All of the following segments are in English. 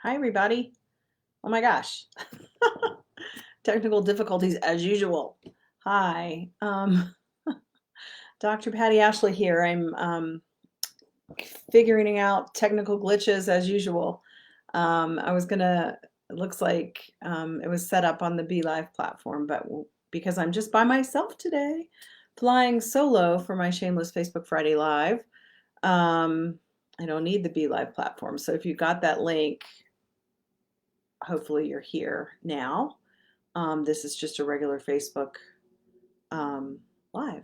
Hi, everybody. Oh my gosh. Technical difficulties as usual. Hi. Dr. Patti Ashley here. I'm figuring out technical glitches as usual. I was gonna, it looks like it was set up on the Be Live platform, but because I'm just by myself today, flying solo for my Shameless Facebook Friday Live, um, I don't need the Be Live platform. So if you got that link, hopefully you're here now. This is just a regular Facebook um, Live.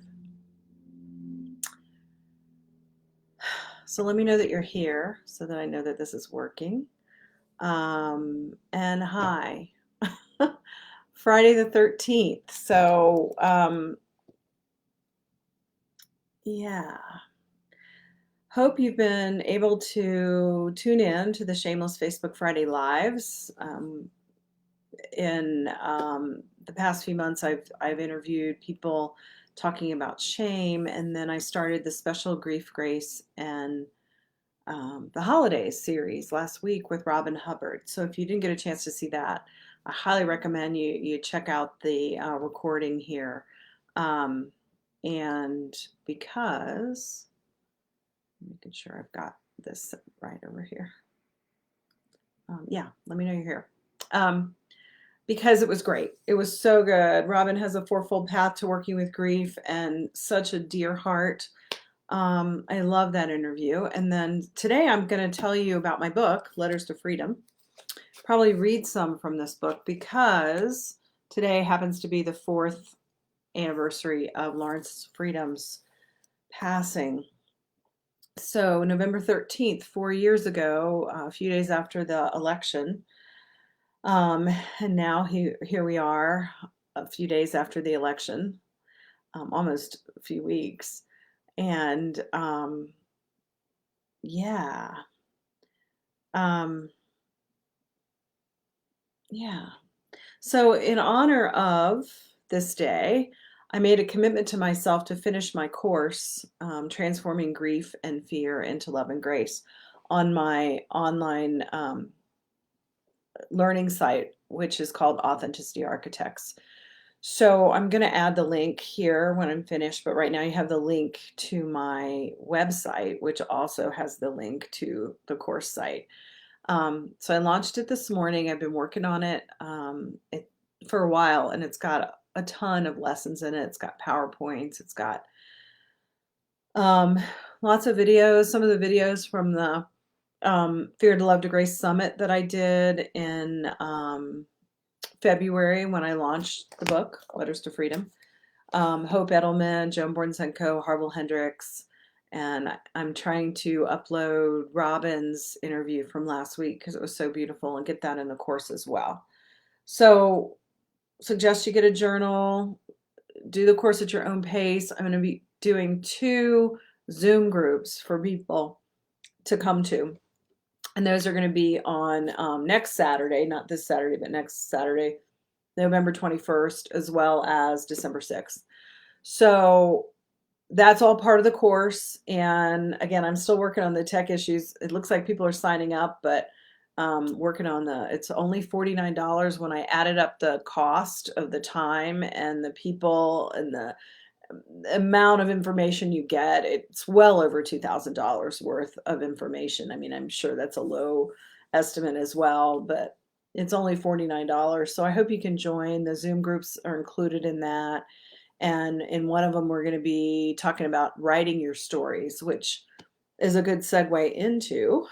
So let me know that you're here so that I know that this is working. And hi, Friday the 13th. So, yeah, hope you've been able to tune in to the Shameless Facebook Friday Lives. In the past few months, I've interviewed people talking about shame, and then I started the special grief, grace, and the holidays series last week with Robin Hubbard. So if you didn't get a chance to see that, I highly recommend you check out the recording here. Um, and because making sure I've got this right over here. Yeah, let me know you're here. Because it was great. It was so good. Robin has a fourfold path to working with grief and such a dear heart. I love that interview. And then today I'm going to tell you about my book, Letters to Freedom. Probably read some from this book because today happens to be the 4th anniversary of Laurence Freedom's passing. So November 13th, 4 years ago, a few days after the election, and now here we are, a few days after the election, almost a few weeks, and yeah, um, yeah. So in honor of this day, I made a commitment to myself to finish my course, Transforming Grief and Fear into Love and Grace, on my online learning site, which is called Authenticity Architects. So I'm going to add the link here when I'm finished, but right now you have the link to my website, which also has the link to the course site. So I launched it this morning. I've been working on it for a while, and it's got a ton of lessons in it. It's got PowerPoints. It's got um, lots of videos. Some of the videos from the Fear to Love to Grace Summit that I did in February when I launched the book, Letters to Freedom. Hope Edelman, Joan Bornsenko, Harville Hendricks, and I'm trying to upload Robin's interview from last week because it was so beautiful and get that in the course as well. So suggest you get a journal, do the course at your own pace. I'm going to be doing 2 Zoom groups for people to come to. And those are going to be on next Saturday, not this Saturday, but next Saturday, November 21st, as well as December 6th. So that's all part of the course. And again, I'm still working on the tech issues. It looks like people are signing up, but working on it's only $49 when I added up the cost of the time and the people and the amount of information you get. It's well over $2,000 worth of information. I mean, I'm sure that's a low estimate as well, but it's only $49. So I hope you can join. The Zoom groups are included in that. And in one of them, we're going to be talking about writing your stories, which is a good segue into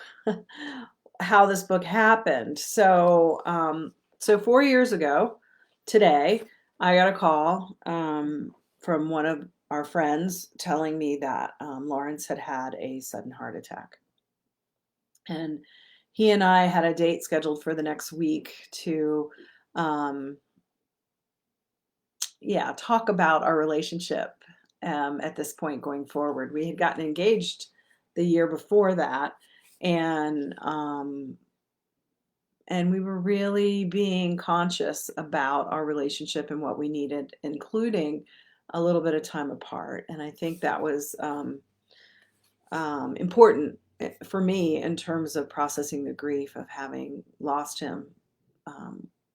how this book happened. So 4 years ago today, I got a call from one of our friends telling me that Lawrence had had a sudden heart attack. And he and I had a date scheduled for the next week to um, talk about our relationship at this point going forward. We had gotten engaged the year before that, and we were really being conscious about our relationship and what we needed, including a little bit of time apart. And I think that was important for me in terms of processing the grief of having lost him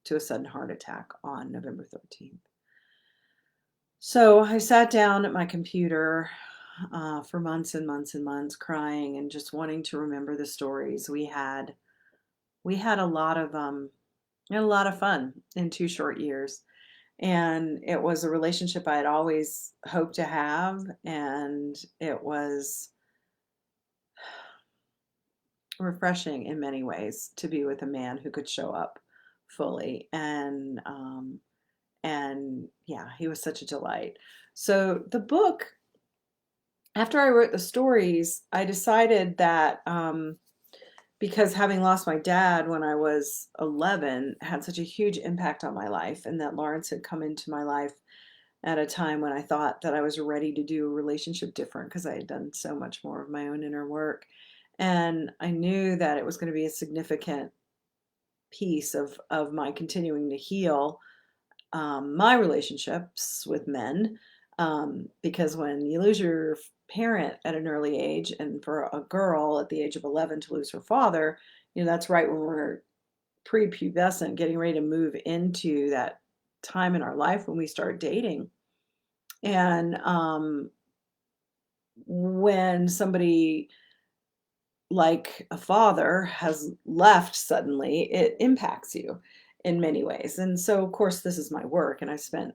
to a sudden heart attack on November 13th. So I sat down at my computer for months and months and months, crying and just wanting to remember the stories we had. We had a lot of fun in 2 short years, and it was a relationship I had always hoped to have, and it was refreshing in many ways to be with a man who could show up fully, and yeah, he was such a delight. So the book, after I wrote the stories, I decided that because having lost my dad when I was 11 had such a huge impact on my life, and that Laurence had come into my life at a time when I thought that I was ready to do a relationship different because I had done so much more of my own inner work. And I knew that it was going to be a significant piece of my continuing to heal my relationships with men. Because when you lose your parent at an early age, and for a girl at the age of 11 to lose her father, that's right when we're prepubescent, getting ready to move into that time in our life when we start dating. And when somebody like a father has left suddenly, it impacts you in many ways. And so, of course, this is my work, and I spent,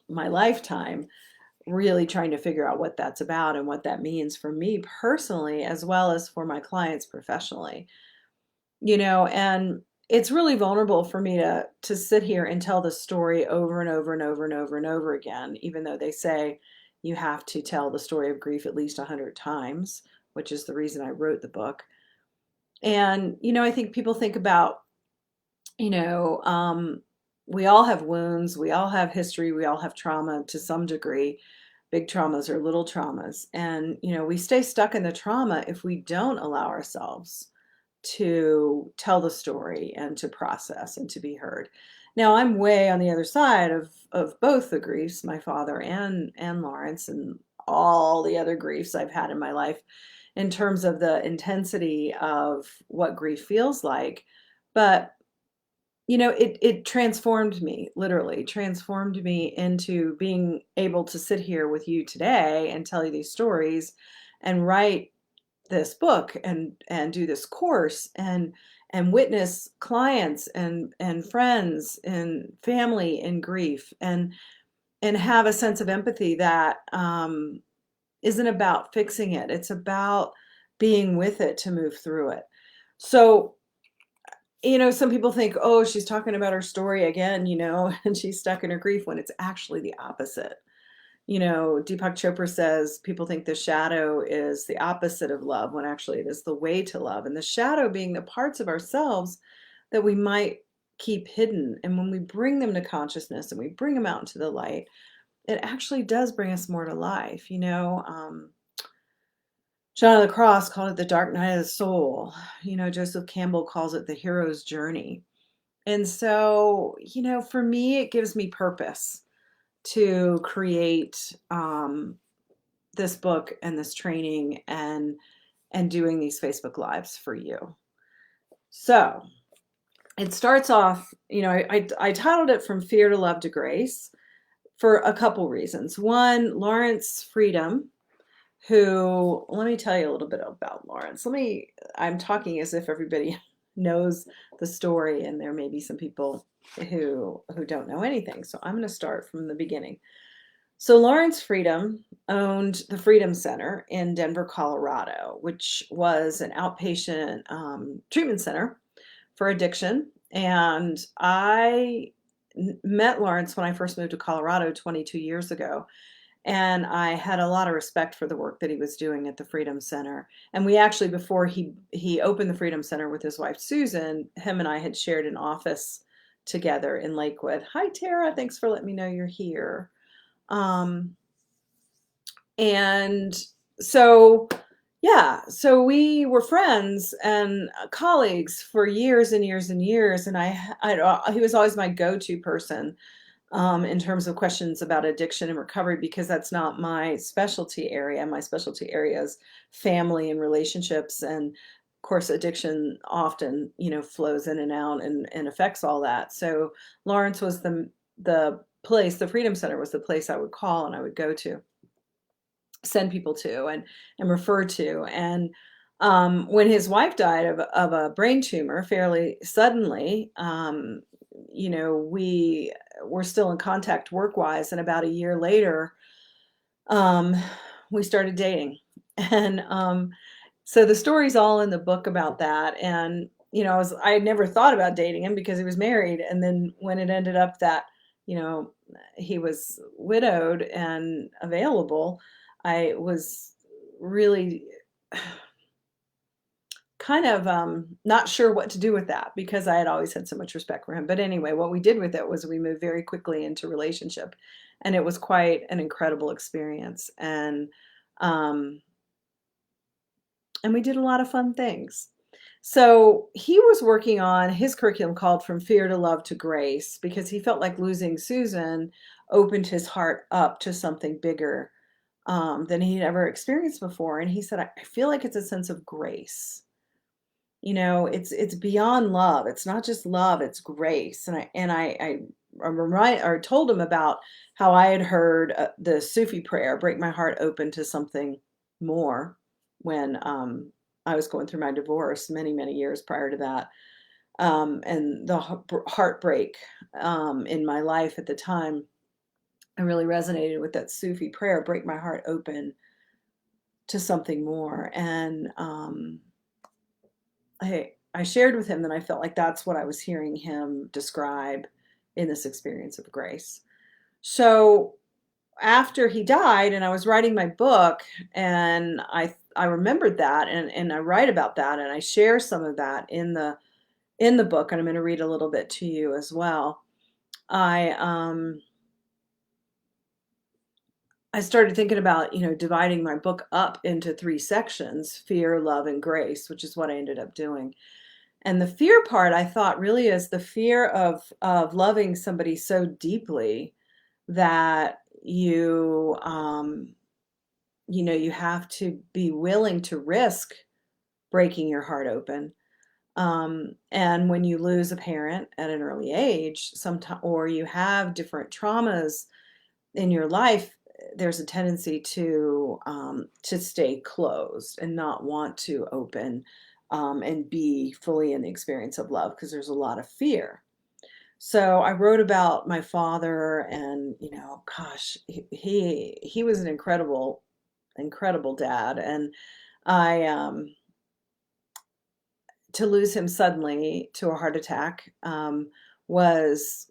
my lifetime really trying to figure out what that's about and what that means for me personally, as well as for my clients professionally. And it's really vulnerable for me to sit here and tell the story over and over and over and over and over again, even though they say you have to tell the story of grief at least 100 times, which is the reason I wrote the book. And I think people think about, you know um, we all have wounds, we all have history, we all have trauma to some degree, big traumas or little traumas, and we stay stuck in the trauma if we don't allow ourselves to tell the story and to process and to be heard. Now I'm way on the other side of both the griefs, my father and Laurence, and all the other griefs I've had in my life in terms of the intensity of what grief feels like. But it transformed me, literally transformed me into being able to sit here with you today and tell you these stories and write this book and do this course and witness clients and friends and family in grief and have a sense of empathy that isn't about fixing it. It's about being with it to move through it. So, some people think, oh, she's talking about her story again, and she's stuck in her grief, when it's actually the opposite. Deepak Chopra says people think the shadow is the opposite of love, when actually it is the way to love. And the shadow being the parts of ourselves that we might keep hidden. And when we bring them to consciousness and we bring them out into the light, it actually does bring us more to life. John of the Cross called it the dark night of the soul. Joseph Campbell calls it the hero's journey. And so, for me, it gives me purpose to create this book and this training and doing these Facebook Lives for you. So it starts off, I titled it From Fear to Love to Grace for a couple reasons. One, Laurence Freedom, who, let me tell you a little bit about Laurence. I'm talking as if everybody knows the story, and there may be some people who don't know anything. So I'm going to start from the beginning. So Laurence Freedom owned the Freedom Center in Denver, Colorado, which was an outpatient treatment center for addiction. And I met Laurence when I first moved to Colorado 22 years ago. And I had a lot of respect for the work that he was doing at the Freedom Center. And we actually, before he opened the Freedom Center with his wife, Susan, him and I had shared an office together in Lakewood. Hi, Tara. Thanks for letting me know you're here. And so, yeah, so we were friends and colleagues for years and years and years. And he was always my go-to person in terms of questions about addiction and recovery, because that's not my specialty area. My specialty area is family and relationships. And of course, addiction often, flows in and out and affects all that. So Lawrence was the place, the Freedom Center was the place I would call and I would go to, send people to and refer to. And when his wife died of a brain tumor fairly suddenly, we were still in contact work-wise, and about a year later, um, we started dating. And so the story's all in the book about that. And I had never thought about dating him because he was married. And then when it ended up that you know he was widowed and available, I was really kind of not sure what to do with that because I had always had so much respect for him. But anyway, what we did with it was we moved very quickly into relationship, and it was quite an incredible experience. Um, and we did a lot of fun things. So he was working on his curriculum called From Fear to Love to Grace because he felt like losing Susan opened his heart up to something bigger than he'd ever experienced before. And he said, I feel like it's a sense of grace. It's beyond love. It's not just love, it's grace. I told him about how I had heard the Sufi prayer, break my heart open to something more, when I was going through my divorce many, many years prior to that. And the heartbreak in my life at the time, I really resonated with that Sufi prayer, break my heart open to something more. And I shared with him that I felt like that's what I was hearing him describe in this experience of grace. So after he died and I was writing my book, and I remembered that, and I write about that, and I share some of that in the book, and I'm going to read a little bit to you as well. I started thinking about, dividing my book up into 3 sections: fear, love, and grace, which is what I ended up doing. And the fear part, I thought, really is the fear of loving somebody so deeply that you have to be willing to risk breaking your heart open. And when you lose a parent at an early age, sometime, or you have different traumas in your life, there's a tendency to stay closed and not want to open, and be fully in the experience of love because there's a lot of fear. So I wrote about my father, and gosh, he was an incredible dad. And I to lose him suddenly to a heart attack was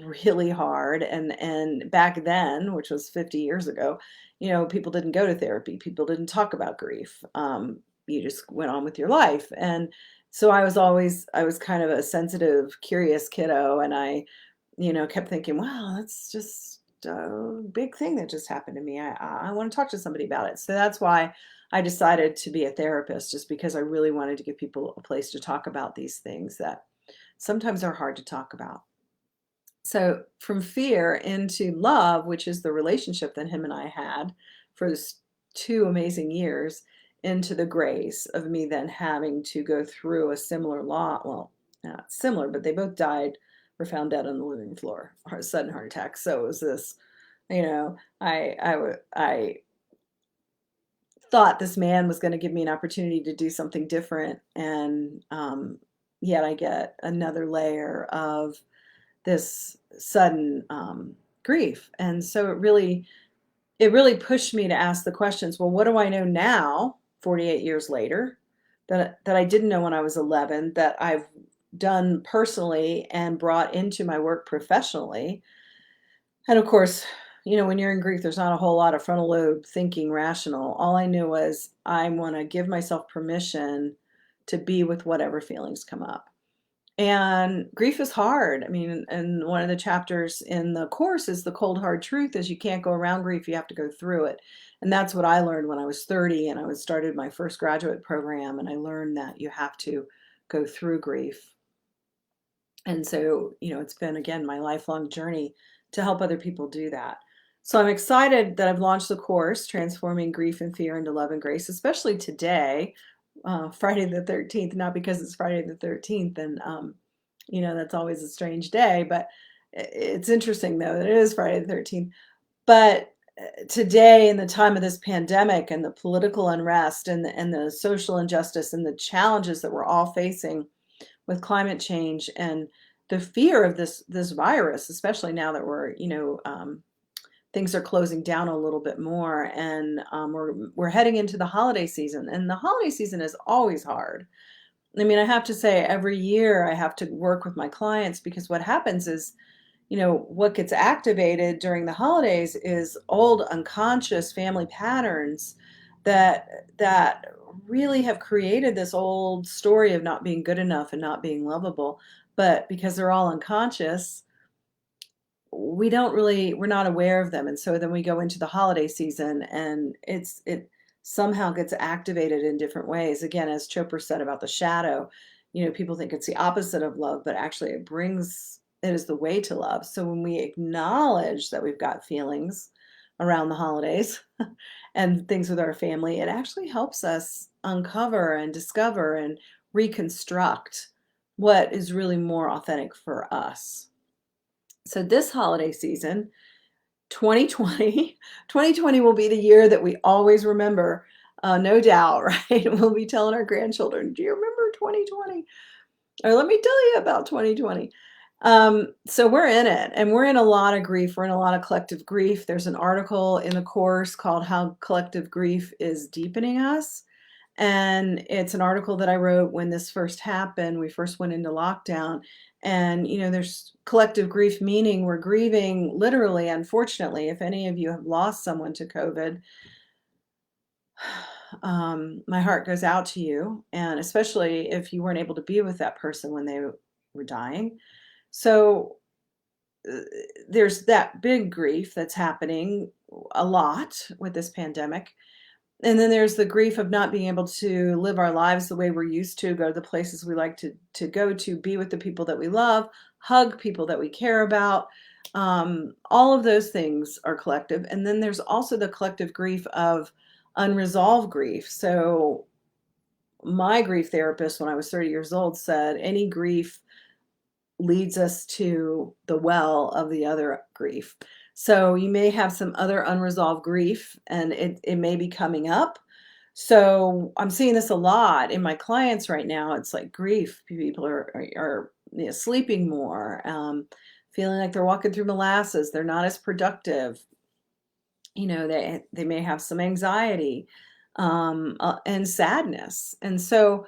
really hard. And back then, which was 50 years ago, people didn't go to therapy, people didn't talk about grief. You just went on with your life. And so I was kind of a sensitive, curious kiddo, and I kept thinking, wow, that's just a big thing that just happened to me. I want to talk to somebody about it. So that's why I decided to be a therapist, just because I really wanted to give people a place to talk about these things that sometimes are hard to talk about. So from fear into love, which is the relationship that him and I had for 2 amazing years, into the grace of me then having to go through a similar lot. Well, not similar, but they both died, were found dead on the living floor, sudden heart attack. So it was this, I thought this man was going to give me an opportunity to do something different, and yet I get another layer of this sudden grief. And so it really pushed me to ask the questions. Well, what do I know now, 48 years later, that I didn't know when I was 11, that I've done personally and brought into my work professionally? And of course, when you're in grief, there's not a whole lot of frontal lobe thinking rational. All I knew was I want to give myself permission to be with whatever feelings come up. And grief is hard. I mean, and one of the chapters in the course is the cold, hard truth is you can't go around grief, you have to go through it. And that's what I learned when I was 30 and I started my first graduate program, and I learned that you have to go through grief. And so, it's been, again, my lifelong journey to help other people do that. So I'm excited that I've launched the course, Transforming Grief and Fear into Love and Grace, especially today, Friday the 13th, not because it's Friday the 13th, and that's always a strange day, but it's interesting though that it is Friday the 13th. But today, in the time of this pandemic and the political unrest and the social injustice and the challenges that we're all facing with climate change and the fear of this virus, especially now that things are closing down a little bit more, and we're heading into the holiday season, and the holiday season is always hard. I mean, I have to say, every year I have to work with my clients, because what happens is, what gets activated during the holidays is old unconscious family patterns that really have created this old story of not being good enough and not being lovable. But because they're all unconscious, we're not aware of them. And so then we go into the holiday season, and it somehow gets activated in different ways. Again, as Chopra said about the shadow, people think it's the opposite of love, but actually it is the way to love. So when we acknowledge that we've got feelings around the holidays and things with our family, it actually helps us uncover and discover and reconstruct what is really more authentic for us. So this holiday season, 2020 will be the year that we always remember, no doubt, right? We'll be telling our grandchildren, do you remember 2020? Or let me tell you about 2020. So we're in it, and we're in a lot of grief. We're in a lot of collective grief. There's an article in the course called How Collective Grief is Deepening Us. And it's an article that I wrote when this first happened. We first went into lockdown. And, there's collective grief, meaning we're grieving literally, unfortunately. If any of you have lost someone to COVID, my heart goes out to you. And especially if you weren't able to be with that person when they were dying. So there's that big grief that's happening a lot with this pandemic. And then there's the grief of not being able to live our lives the way we're used to, go to the places we like to go to, be with the people that we love, hug people that we care about. All of those things are collective. And then there's also the collective grief of unresolved grief. So my grief therapist, when I was 30 years old, said any grief leads us to the well of the other grief. So you may have some other unresolved grief, and it may be coming up. So I'm seeing this a lot in my clients right now. It's like grief. People are sleeping more, feeling like they're walking through molasses. They're not as productive. They may have some anxiety and sadness. And so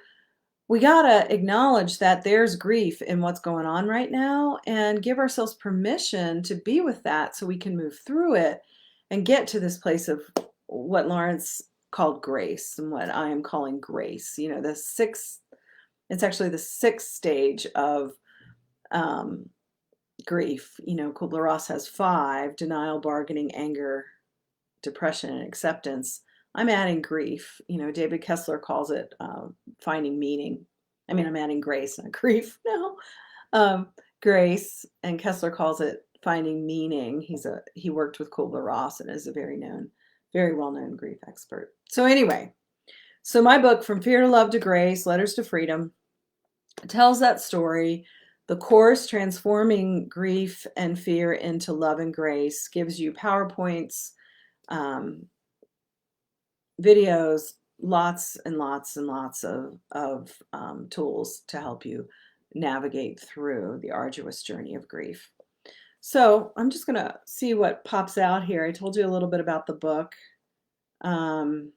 we got to acknowledge that there's grief in what's going on right now, and give ourselves permission to be with that so we can move through it and get to this place of what Laurence called grace and what I am calling grace. It's actually the sixth stage of grief. Kubler-Ross has 5: denial, bargaining, anger, depression, and acceptance. I'm adding grief. David Kessler calls it finding meaning. I mean, I'm adding grace, not grief now. Grace, and Kessler calls it finding meaning. He worked with Kubler-Ross and is a very well-known grief expert. So anyway, my book, From Fear to Love to Grace, Letters to Freedom, tells that story. The course, Transforming Grief and Fear into Love and Grace, gives you PowerPoints, videos, lots and lots and lots of tools to help you navigate through the arduous journey of grief. So I'm just going to see what pops out here. I told you a little bit about the book. And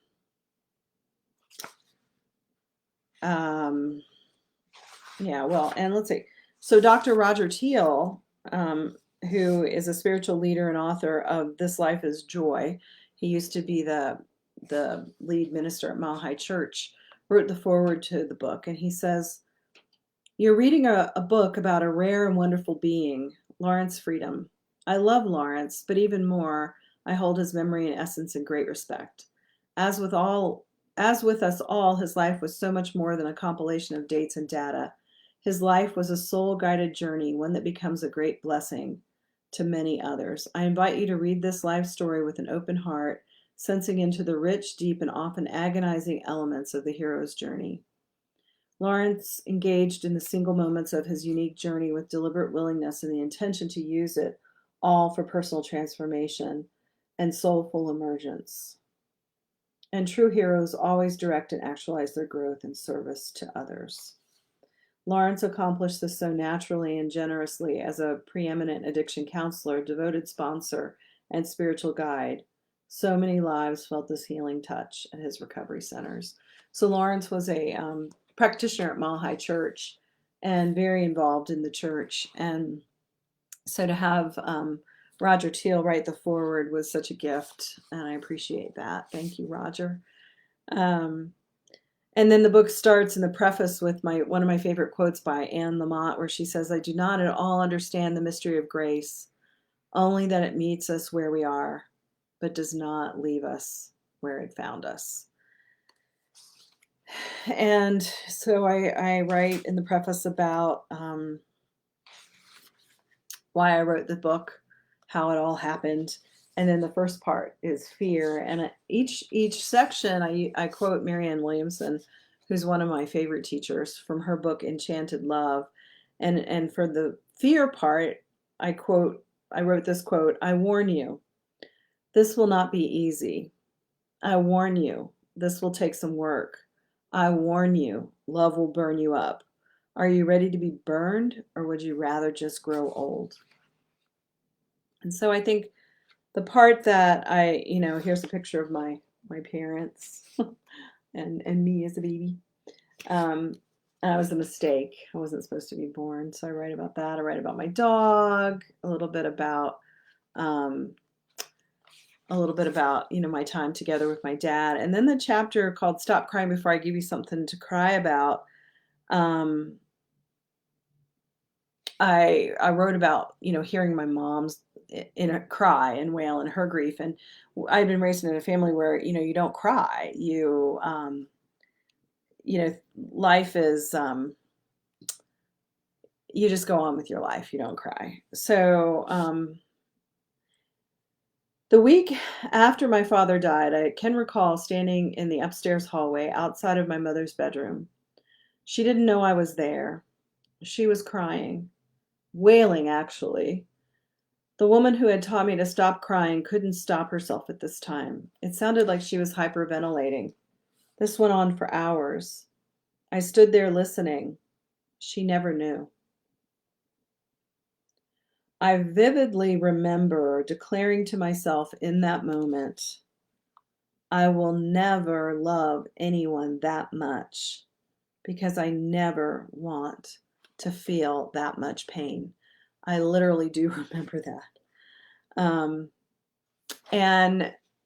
let's see. So Dr. Roger Teal, who is a spiritual leader and author of This Life is Joy, he used to be the lead minister at Mile High Church, wrote the foreword to the book. And he says, "You're reading a book about a rare and wonderful being, Laurence Freedom. I love Laurence, but even more, I hold his memory and essence in great respect. As with us all, his life was so much more than a compilation of dates and data. His life was a soul-guided journey, one that becomes a great blessing. to many others. I invite you to read this life story with an open heart, sensing into the rich, deep, and often agonizing elements of the hero's journey. Laurence engaged in the single moments of his unique journey with deliberate willingness and the intention to use it all for personal transformation and soulful emergence. And true heroes always direct and actualize their growth in service to others. Laurence accomplished this so naturally and generously as a preeminent addiction counselor, devoted sponsor, and spiritual guide. So many lives felt this healing touch at his recovery centers. So Laurence was a practitioner at Mile High Church and very involved in the church. And so to have Roger Teal write the foreword was such a gift, and I appreciate that. Thank you, Roger. And then the book starts in the preface with one of my favorite quotes by Anne Lamott, where she says, "I do not at all understand the mystery of grace, only that it meets us where we are, but does not leave us where it found us." And so I write in the preface about why I wrote the book, how it all happened. And then the first part is fear. And each section, I quote Marianne Williamson, who's one of my favorite teachers, from her book Enchanted Love. And for the fear part, I wrote this quote: "I warn you, this will not be easy. I warn you, this will take some work. I warn you, love will burn you up. Are you ready to be burned, or would you rather just grow old?" And so I think the part that here's a picture of my parents and me as a baby. And I was a mistake. I wasn't supposed to be born. So I write about that. I write about my dog, a little bit about my time together with my dad. And then the chapter called "Stop Crying Before I Give You Something to Cry About." I wrote about, hearing my mom's in a cry and wail in her grief. And I've been raised in a family where, you don't cry. Life is, you just go on with your life. You don't cry. So, the week after my father died, I can recall standing in the upstairs hallway outside of my mother's bedroom. She didn't know I was there. She was crying, wailing, actually. The woman who had taught me to stop crying couldn't stop herself at this time. It sounded like she was hyperventilating. This went on for hours. I stood there listening. She never knew. I vividly remember declaring to myself in that moment, I will never love anyone that much because I never want to feel that much pain. I literally do remember that.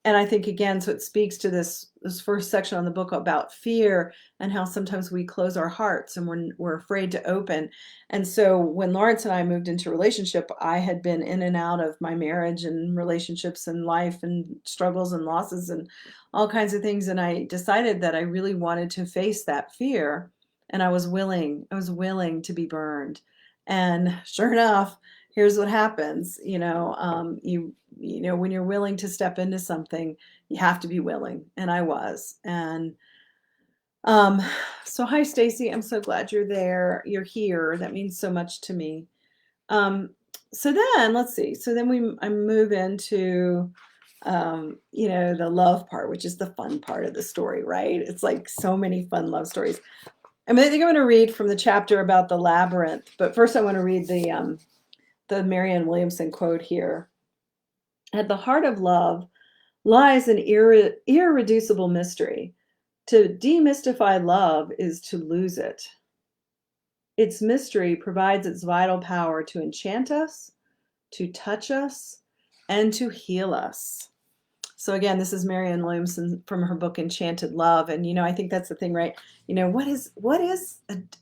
And I think, again, so it speaks to this first section on the book about fear and how sometimes we close our hearts and we're afraid to open. And so when Laurence and I moved into a relationship, I had been in and out of my marriage and relationships and life and struggles and losses and all kinds of things. And I decided that I really wanted to face that fear. And I was willing to be burned. And sure enough, here's what happens. When you're willing to step into something, you have to be willing. And I was. And so hi, Stacy. I'm so glad you're there. You're here. That means so much to me. So then let's see. So then I move into the love part, which is the fun part of the story, right? It's like so many fun love stories. I think I'm going to read from the chapter about the labyrinth, but first I want to read the Marianne Williamson quote here. At the heart of love lies an irreducible mystery. To demystify love is to lose it. Its mystery provides its vital power to enchant us, to touch us, and to heal us. So again, this is Marianne Williamson from her book Enchanted Love. And I think that's the thing, right? What is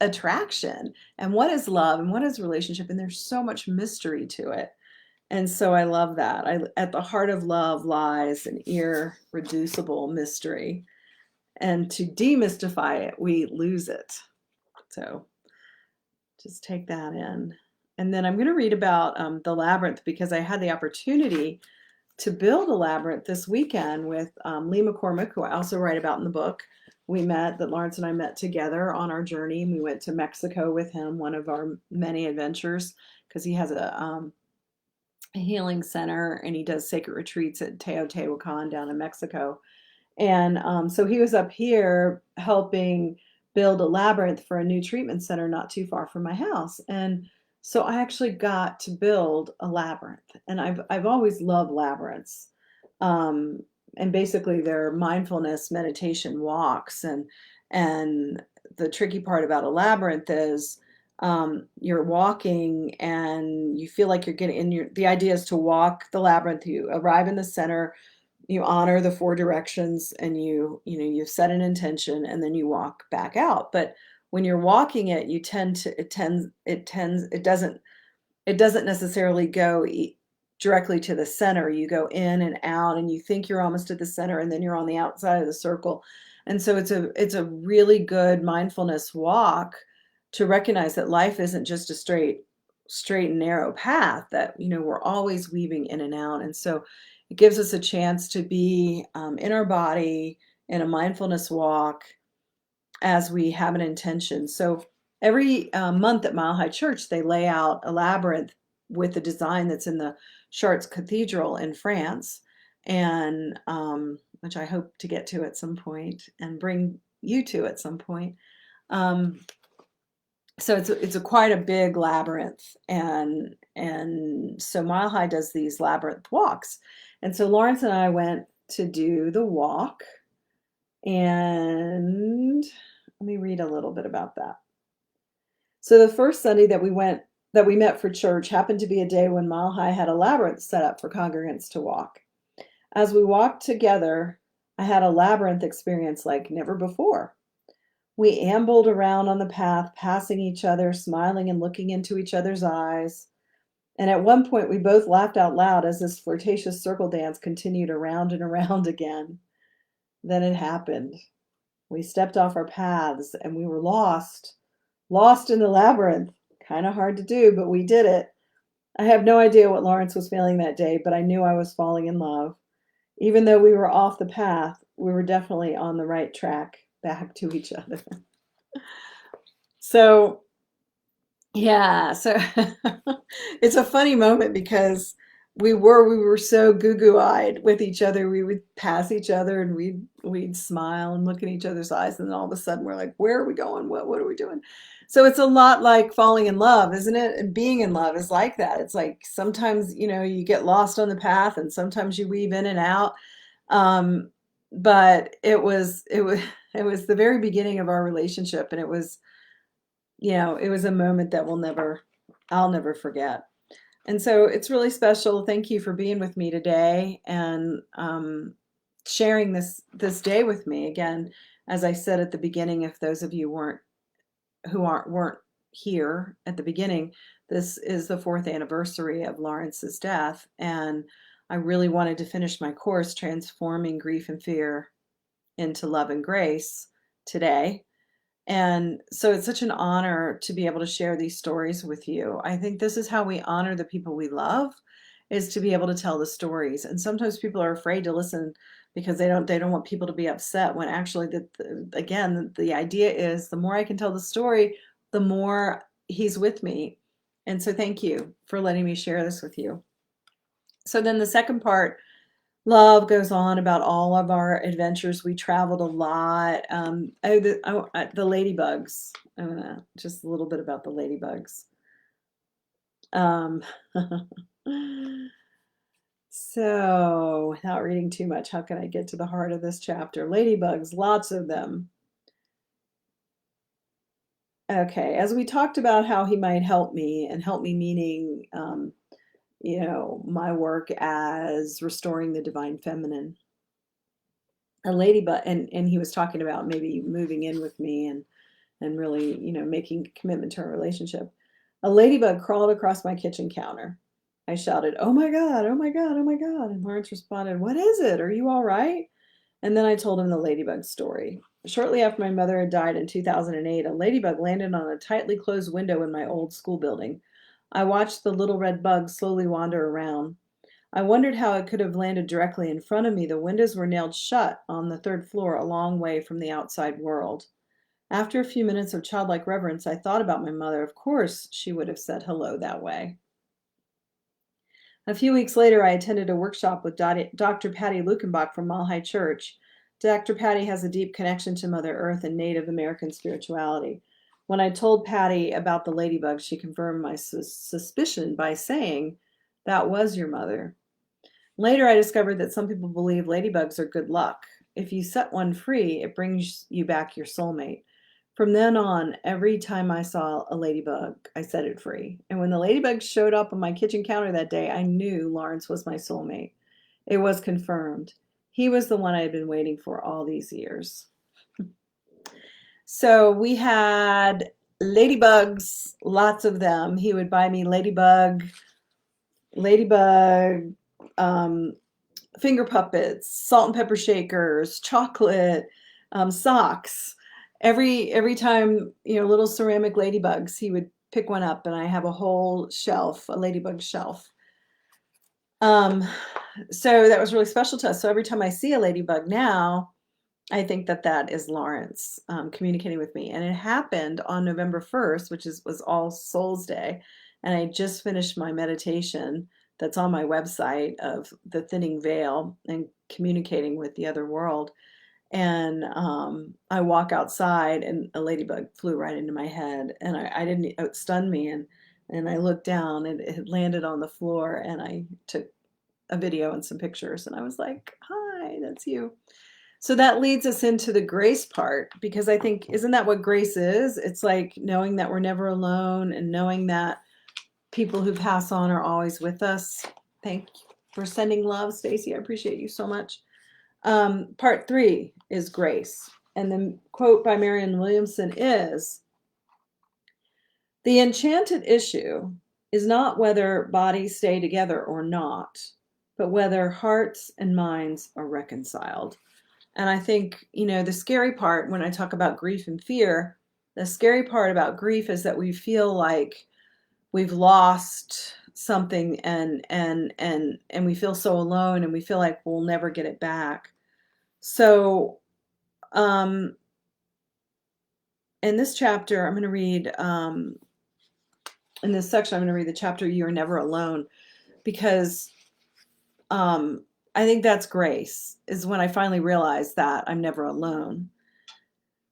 attraction, and what is love, and what is relationship? And there's so much mystery to it. And so I love that. At the heart of love lies an irreducible mystery. And to demystify it, we lose it. So just take that in. And then I'm going to read about the labyrinth because I had the opportunity to build a labyrinth this weekend with Lee McCormick, who I also write about in the book. That Laurence and I met together on our journey. And we went to Mexico with him, one of our many adventures, because he has a healing center and he does sacred retreats at Teotihuacan down in Mexico. And so he was up here helping build a labyrinth for a new treatment center not too far from my house. And so I actually got to build a labyrinth. And I've always loved labyrinths. Um, and basically they're mindfulness meditation walks. And the tricky part about a labyrinth is you're walking and you feel like you're getting in the idea is to walk the labyrinth. You arrive in the center, you honor the four directions, and you set an intention, and then you walk back out. But when you're walking it, it doesn't necessarily go directly to the center. You go in and out, and you think you're almost at the center, and then you're on the outside of the circle. And so it's a really good mindfulness walk to recognize that life isn't just a straight and narrow path, that we're always weaving in and out. And so it gives us a chance to be in our body in a mindfulness walk as we have an intention. So every month at Mile High Church, they lay out a labyrinth with the design that's in the Chartres Cathedral in France, and which I hope to get to at some point and bring you to at some point. So it's quite a big labyrinth, and so Mile High does these labyrinth walks, and so Laurence and I went to do the walk, and let me read a little bit about that. So the first Sunday that we met for church happened to be a day when Mile High had a labyrinth set up for congregants to walk. As we walked together, I had a labyrinth experience like never before. We ambled around on the path, passing each other, smiling and looking into each other's eyes. And at one point, we both laughed out loud as this flirtatious circle dance continued around and around again. Then it happened. We stepped off our paths and we were lost in the labyrinth. Kind of hard to do, but we did it. I have no idea what Laurence was feeling that day, but I knew I was falling in love. Even though we were off the path, we were definitely on the right track back to each other. So, yeah, so it's a funny moment because we were so goo-goo-eyed with each other. We would pass each other and we'd smile and look in each other's eyes, and then all of a sudden we're like, where are we going? What are we doing? So it's a lot like falling in love, isn't it? And being in love is like that. It's like sometimes, you get lost on the path and sometimes you weave in and out. But it was the very beginning of our relationship, and it was a moment that I'll never forget. And so it's really special. Thank you for being with me today and sharing this day with me. Again, as I said at the beginning, if those of you weren't here at the beginning, this is the 4th anniversary of Laurence's death, and I really wanted to finish my course, Transforming Grief and Fear into Love and Grace, today. And so it's such an honor to be able to share these stories with you. I think this is how we honor the people we love, is to be able to tell the stories. And sometimes people are afraid to listen because they don't want people to be upset, when actually the idea is the more I can tell the story, the more he's with me. And so thank you for letting me share this with you. So then the second part, love, goes on about all of our adventures. We traveled a lot. The ladybugs. Just a little bit about the ladybugs. So, without reading too much, how can I get to the heart of this chapter? Ladybugs, lots of them. Okay, as we talked about how he might help me, and help me meaning, my work as restoring the divine feminine. A ladybug, and he was talking about maybe moving in with me and really, making a commitment to our relationship. A ladybug crawled across my kitchen counter. I shouted, "Oh my God, oh my God, oh my God." And Laurence responded, "What is it? Are you all right?" And then I told him the ladybug story. Shortly after my mother had died in 2008, a ladybug landed on a tightly closed window in my old school building. I watched the little red bug slowly wander around. I wondered how it could have landed directly in front of me. The windows were nailed shut on the third floor, a long way from the outside world. After a few minutes of childlike reverence, I thought about my mother. Of course, she would have said hello that way. A few weeks later, I attended a workshop with Dr. Patti Lukenbach from Mile High Church. Dr. Patti has a deep connection to Mother Earth and Native American spirituality. When I told Patti about the ladybug, she confirmed my suspicion by saying, "That was your mother." Later, I discovered that some people believe ladybugs are good luck. If you set one free, it brings you back your soulmate. From then on, every time I saw a ladybug, I set it free. And when the ladybug showed up on my kitchen counter that day, I knew Laurence was my soulmate. It was confirmed. He was the one I had been waiting for all these years. So we had ladybugs, lots of them. He would buy me ladybug, finger puppets, salt and pepper shakers, chocolate, socks. Every time, little ceramic ladybugs, he would pick one up, and I have a whole shelf, a ladybug shelf. So that was really special to us. So every time I see a ladybug now, I think that that is Laurence communicating with me. And it happened on November 1st, which was All Souls Day. And I just finished my meditation that's on my website of the thinning veil and communicating with the other world. And I walk outside, and a ladybug flew right into my head, and I didn't, it stunned me. And I looked down, and it had landed on the floor, and I took a video and some pictures, and I was like, "Hi, that's you." So that leads us into the grace part, because I think, isn't that what grace is? It's like knowing that we're never alone, and knowing that people who pass on are always with us. Thank you for sending love, Stacy. I appreciate you so much. Part 3 is grace. And the quote by Marianne Williamson is, "The enchanted issue is not whether bodies stay together or not, but whether hearts and minds are reconciled." And I think, the scary part when I talk about grief and fear, the scary part about grief is that we feel like we've lost something, and we feel so alone, and we feel like we'll never get it back. So in this chapter, I'm going to read, in this section, I'm going to read the chapter, "You're Never Alone," because I think that's grace, is when I finally realized that I'm never alone.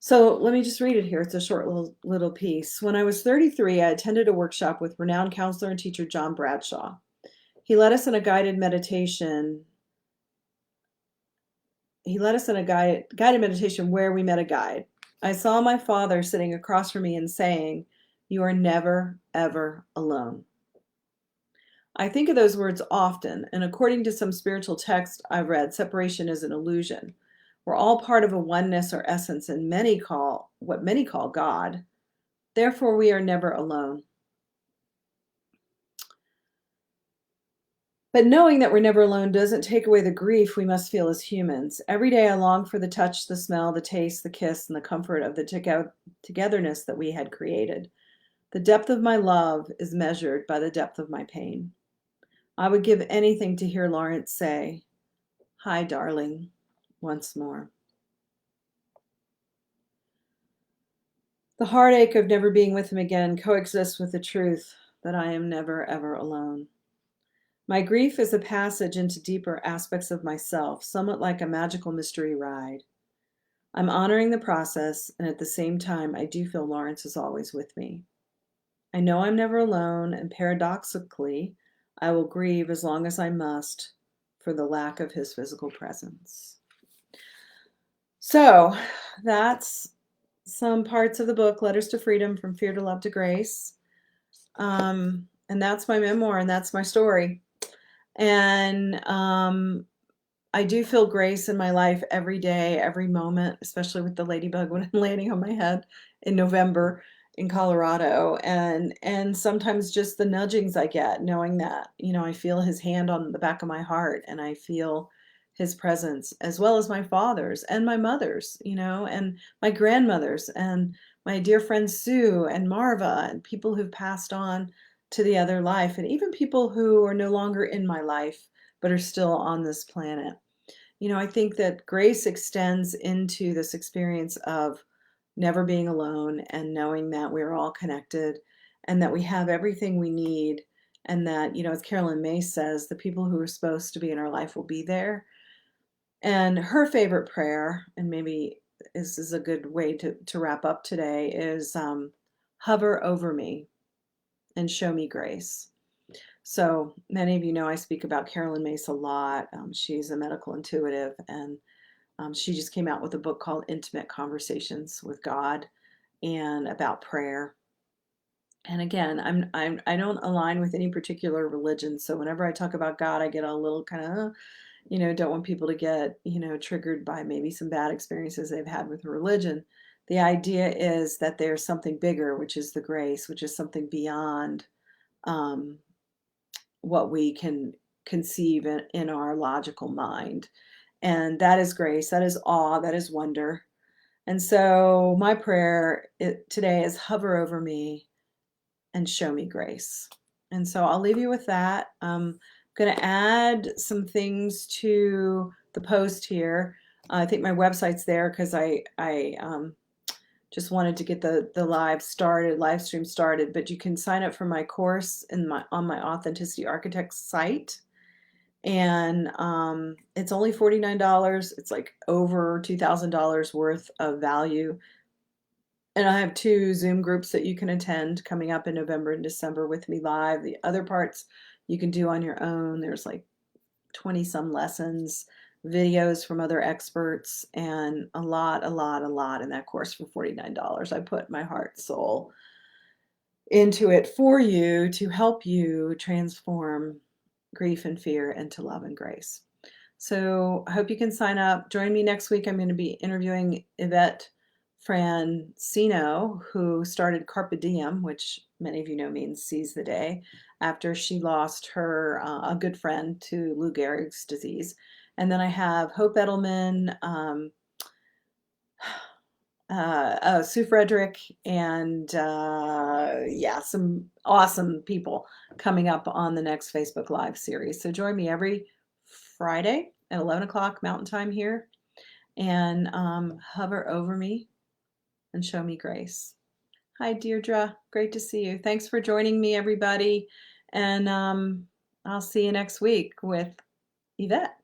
So let me just read it here. It's a short little piece. "When I was 33, I attended a workshop with renowned counselor and teacher John Bradshaw. He led us in a guided meditation. Guided meditation where we met a guide. I saw my father sitting across from me and saying, 'You are never, ever alone.' I think of those words often, and according to some spiritual text I've read, separation is an illusion. We're all part of a oneness or essence, and what many call God. Therefore, we are never alone. But knowing that we're never alone doesn't take away the grief we must feel as humans. Every day I long for the touch, the smell, the taste, the kiss, and the comfort of the togetherness that we had created. The depth of my love is measured by the depth of my pain. I would give anything to hear Laurence say, 'Hi, darling,' once more." The heartache of never being with him again coexists with the truth that I am never, ever alone. My grief is a passage into deeper aspects of myself, somewhat like a magical mystery ride. I'm honoring the process, and at the same time, I do feel Laurence is always with me. I know I'm never alone, and paradoxically, I will grieve as long as I must for the lack of his physical presence. So that's some parts of the book, Letters to Freedom, From Fear to Love to Grace. And that's my memoir, and that's my story. And I do feel grace in my life every day, every moment, especially with the ladybug when I'm landing on my head in November in Colorado. And sometimes just the nudgings I get, knowing that, I feel his hand on the back of my heart, and I feel his presence, as well as my father's and my mother's, and my grandmother's, and my dear friend Sue and Marva, and people who've passed on to the other life, and even people who are no longer in my life but are still on this planet. I think that grace extends into this experience of never being alone and knowing that we're all connected and that we have everything we need, and that, as Carolyn May says, the people who are supposed to be in our life will be there. And her favorite prayer, and maybe this is a good way to wrap up today, is hover over me and show me grace. So many of you know I speak about Carolyn Mace a lot. She's a medical intuitive, and she just came out with a book called Intimate Conversations with God and about prayer. And again, I don't align with any particular religion, so whenever I talk about God, I get a little kind of, don't want people to get, triggered by maybe some bad experiences they've had with religion. The idea is that there's something bigger, which is the grace, which is something beyond um, what we can conceive in our logical mind. And that is grace, that is awe, that is wonder. And so my prayer today is hover over me and show me grace. And so I'll leave you with that. I'm going to add some things to the post here. I think my website's there because I just wanted to get the live stream started. But you can sign up for my course on my Authenticity Architects site. And it's only $49. It's like over $2,000 worth of value. And I have 2 Zoom groups that you can attend coming up in November and December with me live. The other parts you can do on your own. There's like 20 some lessons, videos from other experts, and a lot in that course for $49. I put my heart, soul into it for you to help you transform grief and fear into love and grace. So I hope you can sign up. Join me next week. I'm going to be interviewing Yvette Francino, who started Carpe Diem, which many of you know means seize the day, after she lost her a good friend to Lou Gehrig's disease. And then I have Hope Edelman, Sue Frederick, and yeah, some awesome people coming up on the next Facebook Live series. So join me every Friday at 11 o'clock Mountain Time here, and hover over me and show me grace. Hi, Deirdre. Great to see you. Thanks for joining me, everybody. And I'll see you next week with Yvette.